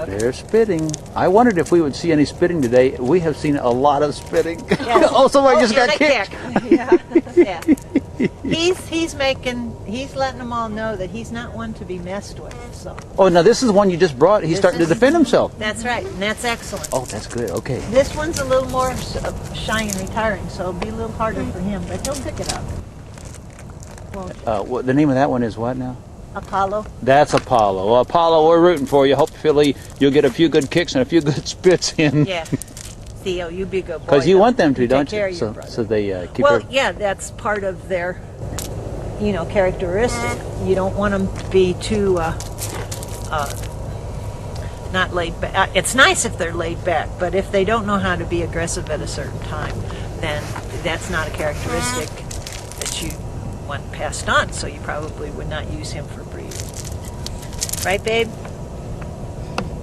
They're spitting. I wondered if we would see any spitting today. We have seen a lot of spitting. Yes. Oh, somebody just got kicked. Yeah. Yeah. He's letting them all know that he's not one to be messed with. So. Oh, now this is the one you just brought. He's starting to defend himself. That's right, and that's excellent. Oh, that's good. Okay. This one's a little more shy and retiring, so it'll be a little harder for him, but he'll pick it up. What the name of that one is? What now? Apollo. That's Apollo. Well, Apollo, we're rooting for you. Hopefully you'll get a few good kicks and a few good spits in. Yeah. Theo, you be a good boy. Because you want them to, don't take care you? of your brother. So they keep Well, her... yeah, that's part of their, characteristic. You don't want them to be too not laid back. It's nice if they're laid back, but if they don't know how to be aggressive at a certain time, then that's not a characteristic that you want passed on, so you probably would not use him for breeding. Right, babe?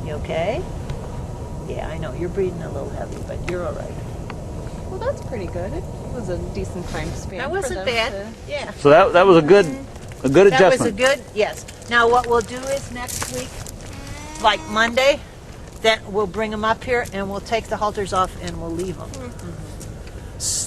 You okay? Yeah, I know, you're breathing a little heavy, but you're all right. Well, that's pretty good. It was a decent time span. That wasn't bad. Yeah. So that was a good adjustment. That was a good, yes. Now what we'll do is next week, like Monday, then we'll bring them up here and we'll take the halters off and we'll leave them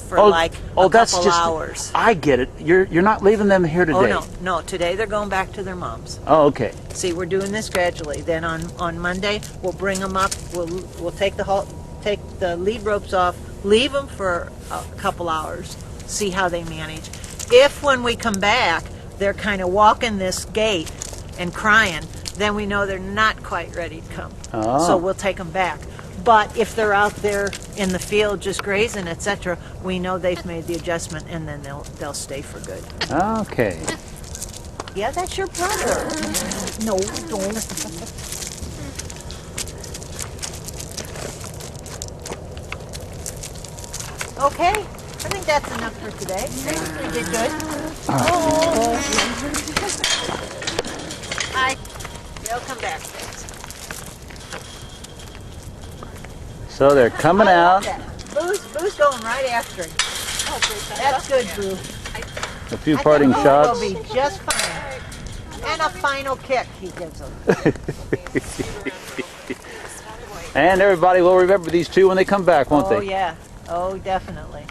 for a couple hours. I get it. You're not leaving them here today. Oh no, today they're going back to their moms. Oh, okay. See, we're doing this gradually. Then on Monday we'll bring them up. We'll take the lead ropes off, leave them for a couple hours, see how they manage. If when we come back they're kind of walking this gait and crying, then we know they're not quite ready to come. Oh. So we'll take them back. But if they're out there in the field just grazing, etc., we know they've made the adjustment, and then they'll stay for good. Okay. Yeah, that's your brother. No, don't. Okay, I think that's enough for today. We did good. Oh. Hi. They'll come back. So they're coming out. Boo's going right after him. That's good, Boo. A few parting shots. Will be just fine. And a final kick he gives them. And everybody will remember these two when they come back, won't they? Oh yeah. Oh, definitely.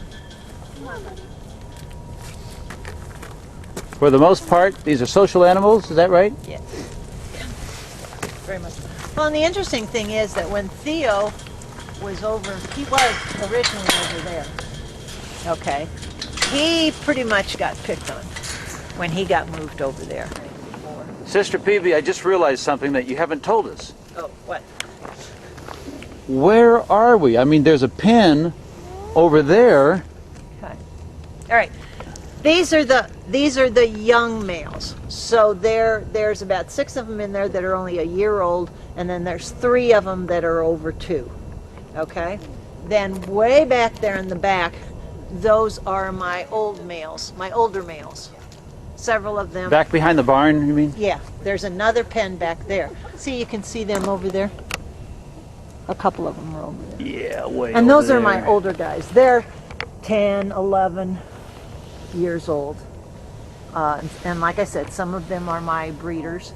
For the most part, these are social animals. Is that right? Yes. Very much. Well, and the interesting thing is that when Theo was over, he was originally over there. Okay. He pretty much got picked on when he got moved over there. Sister Peavy, I just realized something that you haven't told us. Oh, what? Where are we? I mean, there's a pen over there. Okay. All right. These are the young males. So there's about 6 of them in there that are only a year old, and then there's 3 of them that are over 2. Okay? Then way back there in the back, those are my older males. Several of them. Back behind the barn, you mean? Yeah, there's another pen back there. See, you can see them over there. A couple of them are over there. Yeah, way And over those are my there. older guys. They're 10, 11 years old. And like I said, some of them are my breeders,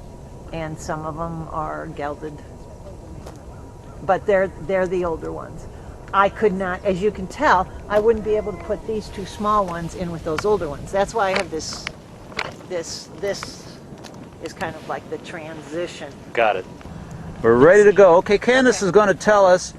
and some of them are gelded. But they're the older ones. I could not, as you can tell, I wouldn't be able to put these 2 small ones in with those older ones. That's why I have this is kind of like the transition. Got it. We're ready to go. Okay, Candace is going to tell us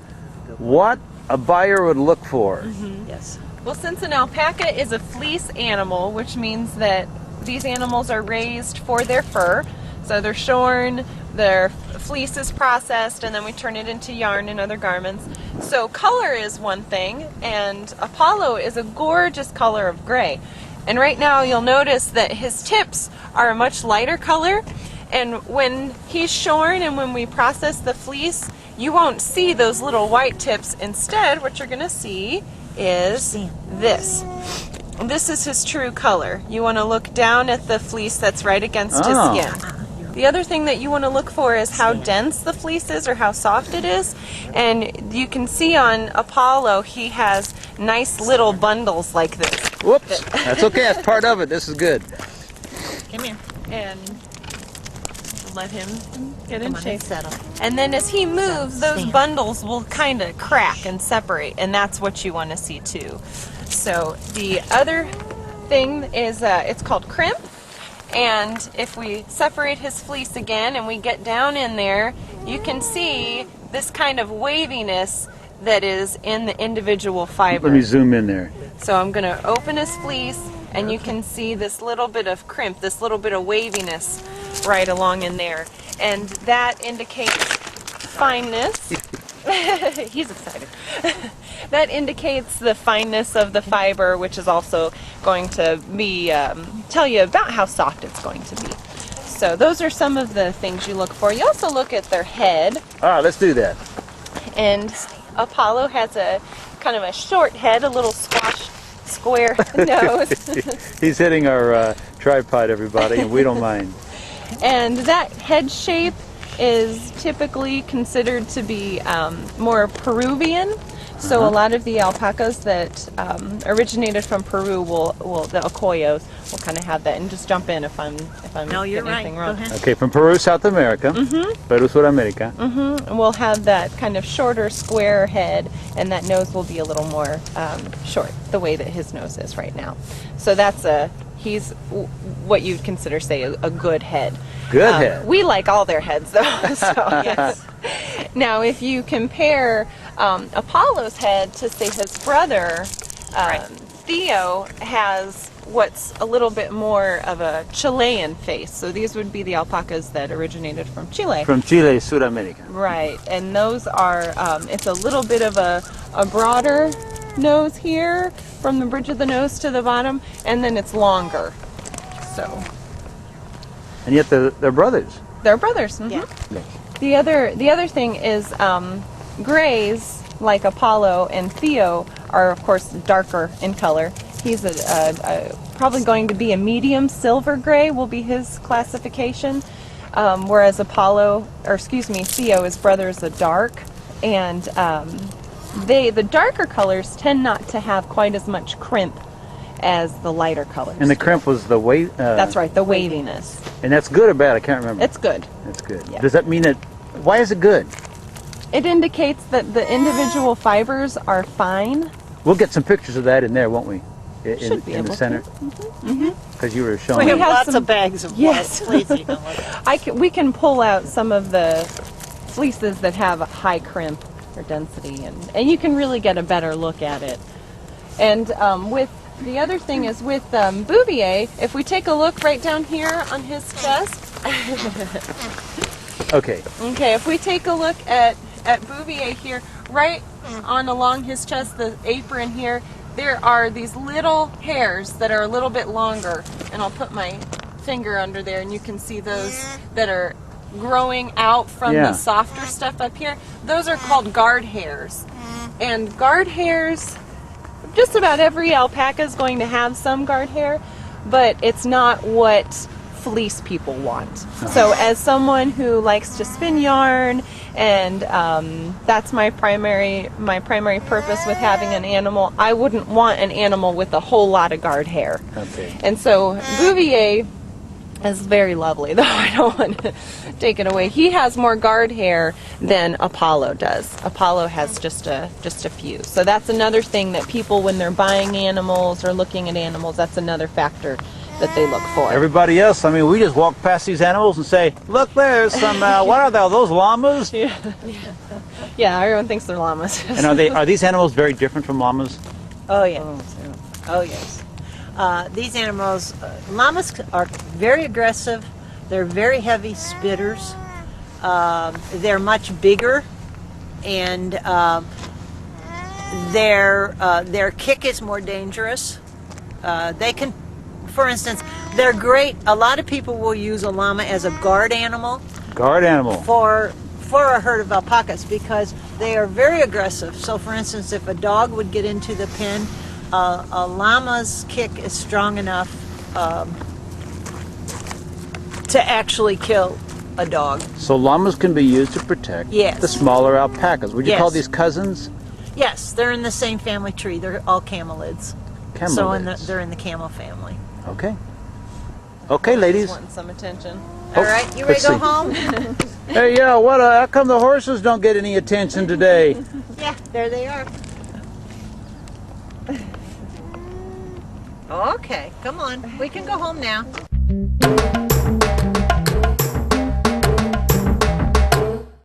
what a buyer would look for. Yes. Well, since an alpaca is a fleece animal, which means that these animals are raised for their fur, so they're shorn, their fleece is processed, and then we turn it into yarn and other garments. So color is one thing, and Apollo is a gorgeous color of gray. And right now you'll notice that his tips are a much lighter color, and when he's shorn and when we process the fleece, you won't see those little white tips. Instead, what you're going to see is this. This is his true color. You want to look down at the fleece that's right against his skin. The other thing that you want to look for is how dense the fleece is or how soft it is. And you can see on Apollo, he has nice little bundles like this. Whoops. That's okay. That's part of it. This is good. Come here. And let him get in Come on, shape. settle. And then as he moves, those Stand. bundles will kind of crack and separate, and that's what you want to see too. So the other thing is it's called crimp. And if we separate his fleece again and we get down in there, you can see this kind of waviness that is in the individual fiber. Let me zoom in there. So I'm going to open his fleece and you can see this little bit of crimp, this little bit of waviness right along in there. And that indicates fineness. He's excited. That indicates the fineness of the fiber, which is also going to be tell you about how soft it's going to be. So those are some of the things you look for. You also look at their head. Ah, let's do that. And Apollo has a kind of a short head, a little squash square nose. He's hitting our tripod, everybody, and we don't mind. And that head shape is typically considered to be more Peruvian. So a lot of the alpacas that originated from Peru the Ocoyos will kind of have that. And just jump in if I'm No, you're getting anything right. wrong. Go ahead. Okay, from Peru, South America. Peru, Sudamérica. We'll have that kind of shorter square head, and that nose will be a little more short, the way that his nose is right now. So he's what you'd consider, say, a good head. Good head. We like all their heads, though. So. Yes. Now, if you compare Apollo's head to, say, his brother, Theo has what's a little bit more of a Chilean face. So these would be the alpacas that originated from Chile. From Chile, Sudamérica. Right, and those are, it's a little bit of a broader nose here, from the bridge of the nose to the bottom, and then it's longer. So And yet they're brothers. they're brothers. Yeah. The other thing is grays, like Apollo and Theo, are of course darker in color. He's probably going to be a medium silver gray will be his classification, whereas Theo, his brother, is a dark, and the darker colors tend not to have quite as much crimp as the lighter colors. And the do. crimp was the weight. That's right, the waviness. And that's good or bad? I can't remember. It's good. That's good. Yeah. Does that mean that? Why is it good? It indicates that the individual fibers are fine. We'll get some pictures of that in there, won't we? Should be in able the to. center. Because you were We showing. have have lots some- of bags of Yes. white. Please, you can look. We can pull out some of the fleeces that have a high crimp or density, and you can really get a better look at it. And with the other thing is with Bouvier, if we take a look right down here on his chest. Okay. Okay, if we take a look at Bouvier here, right on along his chest, the apron here, there are these little hairs that are a little bit longer, and I'll put my finger under there and you can see those that are growing out from Yeah. the softer stuff up here. Those are called guard hairs. And guard hairs, just about every alpaca is going to have some guard hair, but it's not what fleece people want. So as someone who likes to spin yarn, and that's my primary purpose with having an animal, I wouldn't want an animal with a whole lot of guard hair. Okay. And so Bouvier is very lovely, though I don't want to take it away. He has more guard hair than Apollo does. Apollo has just a few. So that's another thing that people, when they're buying animals or looking at animals, that's another factor that they look for. Everybody else, I mean, we just walk past these animals and say, look, there's some, what are those llamas? Yeah, everyone thinks they're llamas. And are these animals very different from llamas? Oh, yeah. Oh, yes. These animals, llamas are very aggressive. They're very heavy spitters. They're much bigger, and their kick is more dangerous. They can, for instance, they're great. A lot of people will use a llama as a guard animal Guard animal. for a herd of alpacas because they are very aggressive. So, for instance, if a dog would get into the pen, a llama's kick is strong enough to actually kill a dog. So llamas can be used to protect Yes. the smaller alpacas. Would you Yes. call these cousins? Yes, they're in the same family tree. They're all camelids. Camelids. So they're in the camel family. Okay. Okay, ladies. Wanting some attention. All right, you ready let's to go see. home? Hey, yeah, what? How come the horses don't get any attention today? Yeah, there they are. Okay, come on. We can go home now.